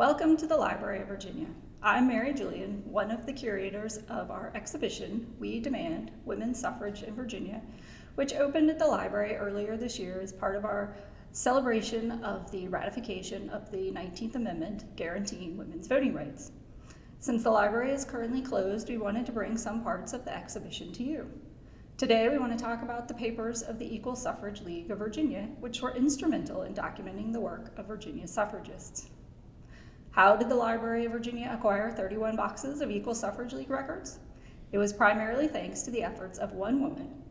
Welcome to the Library of Virginia. I'm Mary Julian, one of the curators of our exhibition, We Demand, Women's Suffrage in Virginia, which opened at the library earlier this year as part of our celebration of the ratification of the 19th Amendment guaranteeing women's voting rights. Since the library is currently closed, we wanted to bring some parts of the exhibition to you. Today, we want to talk about the papers of the Equal Suffrage League of Virginia, which were instrumental in documenting the work of Virginia suffragists. How did the Library of Virginia acquire 31 boxes of Equal Suffrage League records? It was primarily thanks to the efforts of one woman,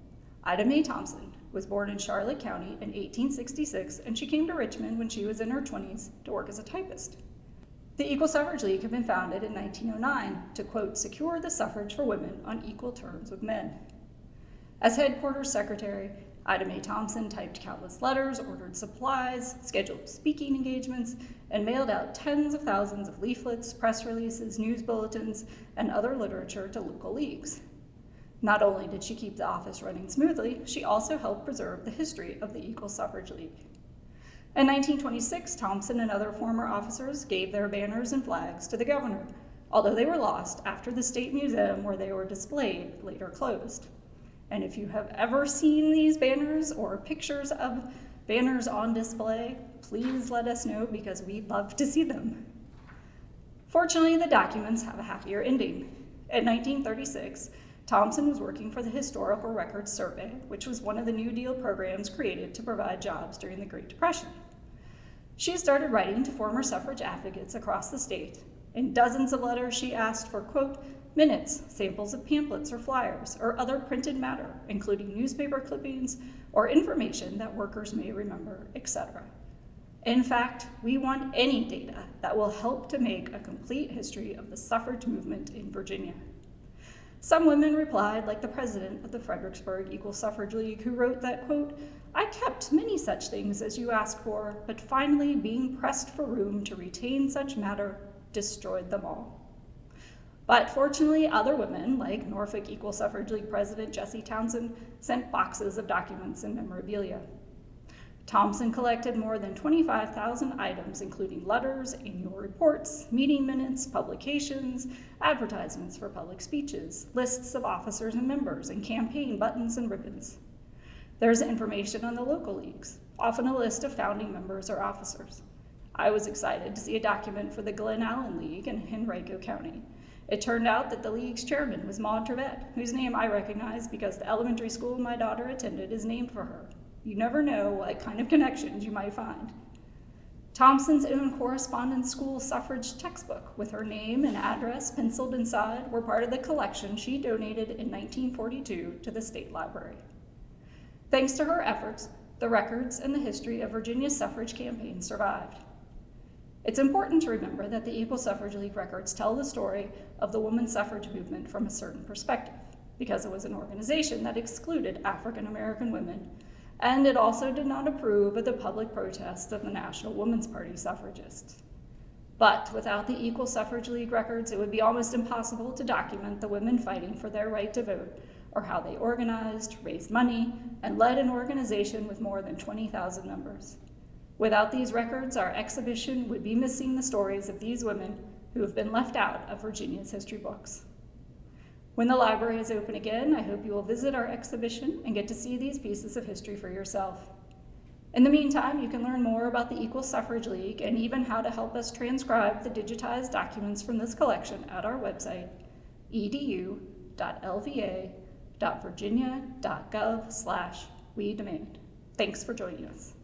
Ida Mae Thompson, who was born in Charlotte County in 1866, and she came to Richmond when she was in her 20s to work as a typist. The Equal Suffrage League had been founded in 1909 to, quote, secure the suffrage for women on equal terms with men. As headquarters secretary, Ida Mae Thompson typed countless letters, ordered supplies, scheduled speaking engagements, and mailed out tens of thousands of leaflets, press releases, news bulletins, and other literature to local leagues. Not only did she keep the office running smoothly, she also helped preserve the history of the Equal Suffrage League. In 1926, Thompson and other former officers gave their banners and flags to the governor, although they were lost after the State Museum where they were displayed later closed. And if you have ever seen these banners or pictures of banners on display, please let us know because we'd love to see them. Fortunately, the documents have a happier ending. In 1936, Thompson was working for the Historical Records Survey, which was one of the New Deal programs created to provide jobs during the Great Depression. She started writing to former suffrage advocates across the state. In dozens of letters, she asked for, quote, minutes, samples of pamphlets or flyers, or other printed matter, including newspaper clippings or information that workers may remember, etc. In fact, we want any data that will help to make a complete history of the suffrage movement in Virginia. Some women replied, like the president of the Fredericksburg Equal Suffrage League, who wrote that, quote, I kept many such things as you asked for, but finally, being pressed for room to retain such matter, destroyed them all. But fortunately, other women, like Norfolk Equal Suffrage League President Jessie Townsend, sent boxes of documents and memorabilia. Thompson collected more than 25,000 items, including letters, annual reports, meeting minutes, publications, advertisements for public speeches, lists of officers and members, and campaign buttons and ribbons. There's information on the local leagues, often a list of founding members or officers. I was excited to see a document for the Glen Allen League in Henrico County. It turned out that the league's chairman was Maud Trevette, whose name I recognize because the elementary school my daughter attended is named for her. You never know what kind of connections you might find. Thompson's own correspondence school suffrage textbook with her name and address penciled inside were part of the collection she donated in 1942 to the State Library. Thanks to her efforts, the records and the history of Virginia's suffrage campaign survived. It's important to remember that the Equal Suffrage League records tell the story of the women's suffrage movement from a certain perspective, because it was an organization that excluded African American women, and it also did not approve of the public protests of the National Woman's Party suffragists. But without the Equal Suffrage League records, it would be almost impossible to document the women fighting for their right to vote, or how they organized, raised money, and led an organization with more than 20,000 members. Without these records, our exhibition would be missing the stories of these women who have been left out of Virginia's history books. When the library is open again, I hope you will visit our exhibition and get to see these pieces of history for yourself. In the meantime, you can learn more about the Equal Suffrage League and even how to help us transcribe the digitized documents from this collection at our website, edu.lva.virginia.gov/wedemand. Thanks for joining us.